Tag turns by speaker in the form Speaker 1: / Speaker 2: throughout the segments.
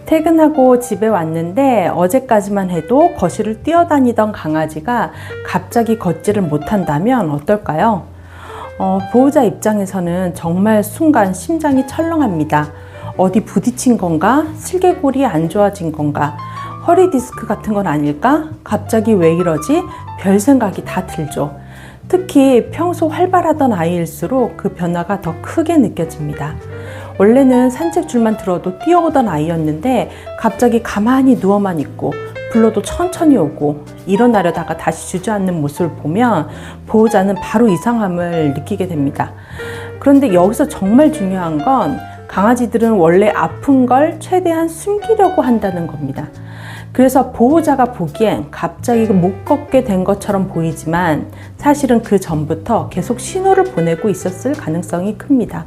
Speaker 1: 퇴근하고 집에 왔는데 어제까지만 해도 거실을 뛰어다니던 강아지가 갑자기 걷지를 못한다면 어떨까요? 보호자 입장에서는 정말 순간 심장이 철렁합니다. 어디 부딪힌 건가? 슬개골이 안 좋아진 건가? 허리 디스크 같은 건 아닐까? 갑자기 왜 이러지? 별 생각이 다 들죠. 특히 평소 활발하던 아이일수록 그 변화가 더 크게 느껴집니다. 원래는 산책줄만 들어도 뛰어오던 아이였는데 갑자기 가만히 누워만 있고 불러도 천천히 오고 일어나려다가 다시 주저앉는 모습을 보면 보호자는 바로 이상함을 느끼게 됩니다. 그런데 여기서 정말 중요한 건 강아지들은 원래 아픈 걸 최대한 숨기려고 한다는 겁니다. 그래서 보호자가 보기엔 갑자기 못 걷게 된 것처럼 보이지만 사실은 그 전부터 계속 신호를 보내고 있었을 가능성이 큽니다.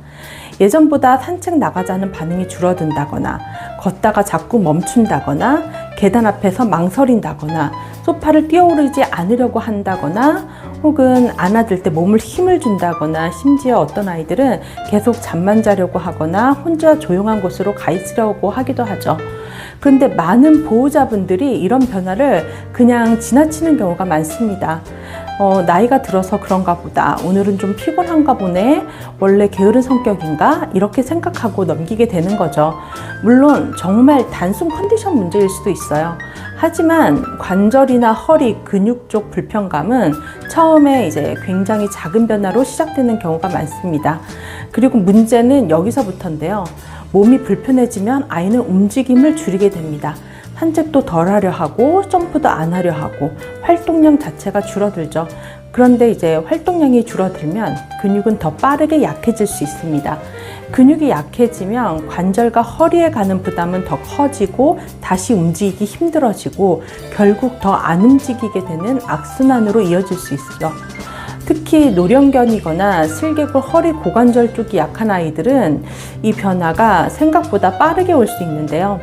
Speaker 1: 예전보다 산책 나가자는 반응이 줄어든다거나 걷다가 자꾸 멈춘다거나 계단 앞에서 망설인다거나 소파를 뛰어오르지 않으려고 한다거나 혹은 안아들 때 몸을 힘을 준다거나 심지어 어떤 아이들은 계속 잠만 자려고 하거나 혼자 조용한 곳으로 가 있으려고 하기도 하죠. 그런데 많은 보호자분들이 이런 변화를 그냥 지나치는 경우가 많습니다. 나이가 들어서 그런가 보다. 오늘은 좀 피곤한가 보네. 원래 게으른 성격인가? 이렇게 생각하고 넘기게 되는 거죠. 물론 정말 단순 컨디션 문제일 수도 있어요. 하지만 관절이나 허리, 근육 쪽 불편감은 처음에 이제 굉장히 작은 변화로 시작되는 경우가 많습니다. 그리고 문제는 여기서부터인데요. 몸이 불편해지면 아이는 움직임을 줄이게 됩니다. 산책도 덜 하려 하고 점프도 안 하려 하고 활동량 자체가 줄어들죠. 그런데 이제 활동량이 줄어들면 근육은 더 빠르게 약해질 수 있습니다. 근육이 약해지면 관절과 허리에 가는 부담은 더 커지고 다시 움직이기 힘들어지고 결국 더 안 움직이게 되는 악순환으로 이어질 수 있어요. 특히 노령견이거나 슬개골, 허리, 고관절 쪽이 약한 아이들은 이 변화가 생각보다 빠르게 올 수 있는데요.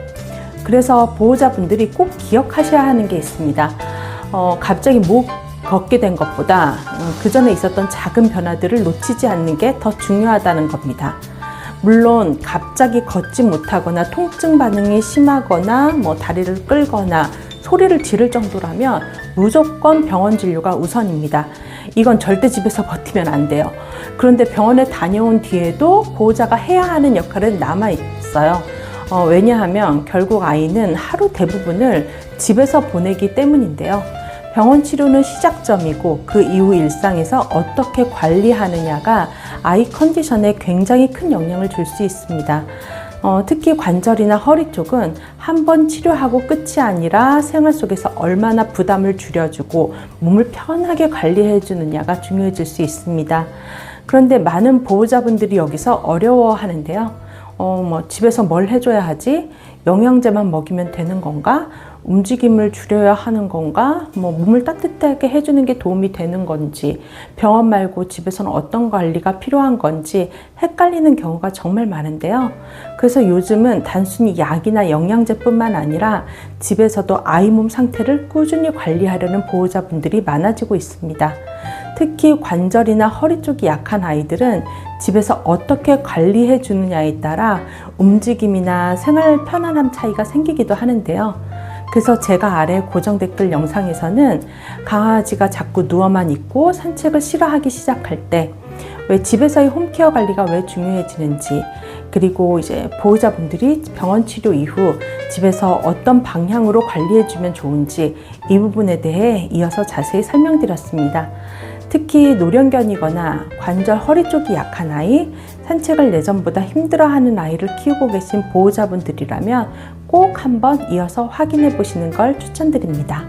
Speaker 1: 그래서 보호자분들이 꼭 기억하셔야 하는 게 있습니다. 갑자기 못 걷게 된 것보다 그 전에 있었던 작은 변화들을 놓치지 않는 게 더 중요하다는 겁니다. 물론 갑자기 걷지 못하거나 통증 반응이 심하거나 다리를 끌거나 소리를 지를 정도라면 무조건 병원 진료가 우선입니다. 이건 절대 집에서 버티면 안 돼요. 그런데 병원에 다녀온 뒤에도 보호자가 해야 하는 역할은 남아있어요. 왜냐하면 결국 아이는 하루 대부분을 집에서 보내기 때문인데요. 병원 치료는 시작점이고 그 이후 일상에서 어떻게 관리하느냐가 아이 컨디션에 굉장히 큰 영향을 줄 수 있습니다. 특히 관절이나 허리 쪽은 한 번 치료하고 끝이 아니라 생활 속에서 얼마나 부담을 줄여주고 몸을 편하게 관리해 주느냐가 중요해질 수 있습니다. 그런데 많은 보호자분들이 여기서 어려워하는데요. 집에서 뭘 해줘야 하지? 영양제만 먹이면 되는 건가? 움직임을 줄여야 하는 건가? 몸을 따뜻하게 해주는 게 도움이 되는 건지, 병원 말고 집에서는 어떤 관리가 필요한 건지 헷갈리는 경우가 정말 많은데요. 그래서 요즘은 단순히 약이나 영양제뿐만 아니라 집에서도 아이 몸 상태를 꾸준히 관리하려는 보호자분들이 많아지고 있습니다. 특히 관절이나 허리 쪽이 약한 아이들은 집에서 어떻게 관리해 주느냐에 따라 움직임이나 생활 편안함 차이가 생기기도 하는데요. 그래서 제가 아래 고정 댓글 영상에서는 강아지가 자꾸 누워만 있고 산책을 싫어하기 시작할 때 왜 집에서의 홈케어 관리가 왜 중요해지는지, 그리고 이제 보호자분들이 병원 치료 이후 집에서 어떤 방향으로 관리해주면 좋은지 이 부분에 대해 이어서 자세히 설명드렸습니다. 특히 노령견이거나 관절, 허리 쪽이 약한 아이, 산책을 예전보다 힘들어하는 아이를 키우고 계신 보호자분들이라면 꼭 한번 이어서 확인해 보시는 걸 추천드립니다.